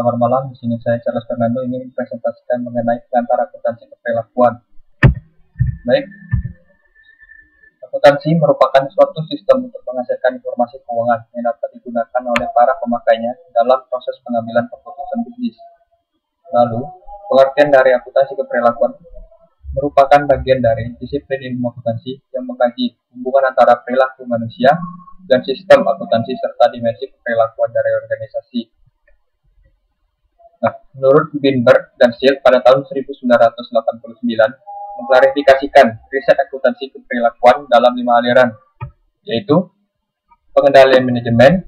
selamat malam. Di sini saya Charles Fernando ingin mempresentasikan mengenai pengantar akuntansi keperilakuan. Baik, akuntansi merupakan suatu sistem untuk menghasilkan informasi keuangan yang dapat digunakan oleh para pemakainya dalam proses pengambilan keputusan bisnis. Lalu, pengertian dari akuntansi keperilakuan merupakan bagian dari disiplin ilmu akuntansi yang mengkaji hubungan antara perilaku manusia dan sistem akuntansi serta dimensi keperilakuan dari organisasi. Nah, menurut Binberg dan Seal pada tahun 1989 mengklarifikasikan riset akuntansi keperilakuan dalam 5 aliran, yaitu pengendalian manajemen,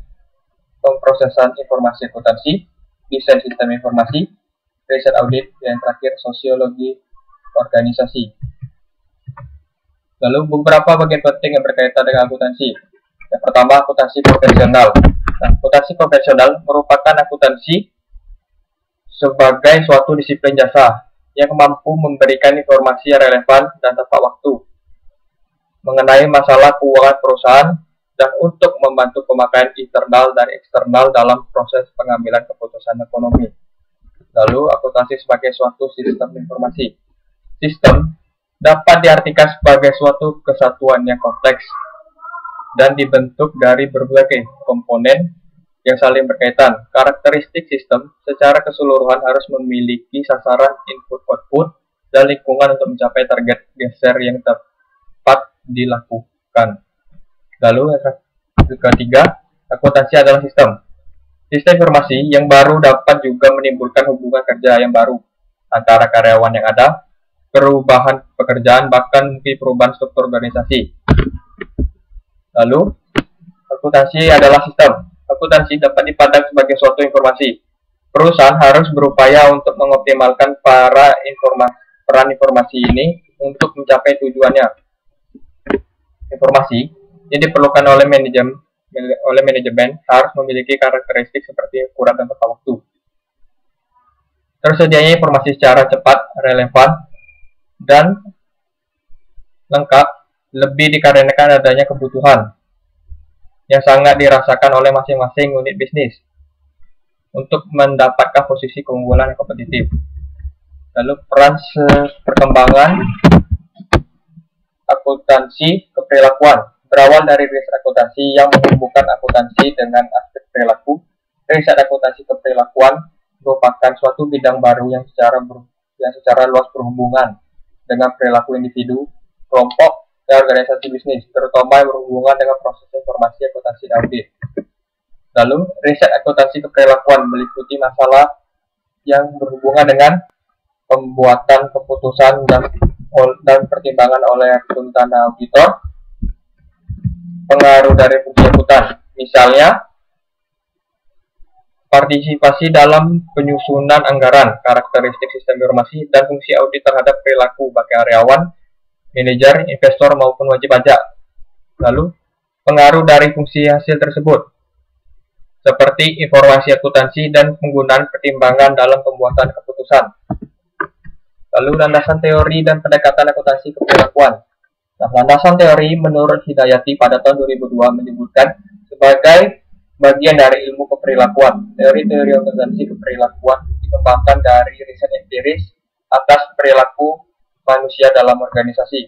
pemrosesan informasi akuntansi, desain sistem informasi, riset audit, dan terakhir sosiologi organisasi. Lalu beberapa bagian penting yang berkaitan dengan akuntansi. Yang pertama, akuntansi konvensional. Nah, akuntansi konvensional merupakan akuntansi sebagai suatu disiplin jasa yang mampu memberikan informasi yang relevan dan tepat waktu mengenai masalah keuangan perusahaan dan untuk membantu pemakaian internal dan eksternal dalam proses pengambilan keputusan ekonomi. Lalu, akuntansi sebagai suatu sistem informasi. Sistem dapat diartikan sebagai suatu kesatuan yang kompleks dan dibentuk dari berbagai komponen yang saling berkaitan. Karakteristik sistem secara keseluruhan harus memiliki sasaran input-output dan lingkungan untuk mencapai target geser yang tepat dilakukan. Lalu yang ketiga, akuntansi adalah sistem. Sistem informasi yang baru dapat juga menimbulkan hubungan kerja yang baru antara karyawan yang ada, perubahan pekerjaan, bahkan mungkin perubahan struktur organisasi. Lalu, akuntansi adalah sistem. Akuntansi dapat dipandang sebagai suatu informasi. Perusahaan harus berupaya untuk mengoptimalkan peran informasi ini untuk mencapai tujuannya. Informasi yang diperlukan oleh manajemen harus memiliki karakteristik seperti ukuran dan tepat waktu. Tersedianya informasi secara cepat, relevan, dan lengkap lebih dikarenakan adanya kebutuhan yang sangat dirasakan oleh masing-masing unit bisnis untuk mendapatkan posisi keunggulan yang kompetitif. Lalu peran perkembangan akuntansi keperilakuan berawal dari riset akuntansi yang menghubungkan akuntansi dengan aspek perilaku. Riset akuntansi keperilakuan merupakan suatu bidang baru yang secara luas berhubungan dengan perilaku individu, kelompok, dan organisasi bisnis, terutama yang berhubungan dengan proses informasi akuntansi dan audit. Lalu, riset akuntansi keperilakuan meliputi masalah yang berhubungan dengan pembuatan keputusan dan pertimbangan oleh akuntan dan auditor, pengaruh dari fungsi akuntan, misalnya partisipasi dalam penyusunan anggaran, karakteristik sistem informasi, dan fungsi audit terhadap perilaku bagi karyawan, manajer, investor, maupun wajib pajak. Lalu, pengaruh dari fungsi hasil tersebut, seperti informasi akuntansi dan penggunaan pertimbangan dalam pembuatan keputusan. Lalu, landasan teori dan pendekatan akuntansi keperilakuan. Nah, landasan teori menurut Hidayati pada tahun 2002 menyebutkan sebagai bagian dari ilmu keperilakuan. Teori-teori akuntansi keperilakuan dikembangkan dari riset empiris atas perilaku manusia dalam organisasi.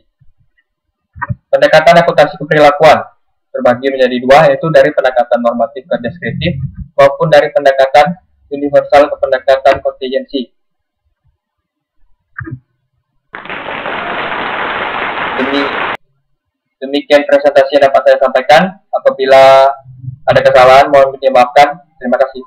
Pendekatan akuntansi keperilakuan terbagi menjadi dua, yaitu dari pendekatan normatif ke deskriptif maupun dari pendekatan universal ke pendekatan kontingensi. Demikian presentasi yang dapat saya sampaikan. Apabila ada kesalahan, mohon dimaafkan. Terima kasih.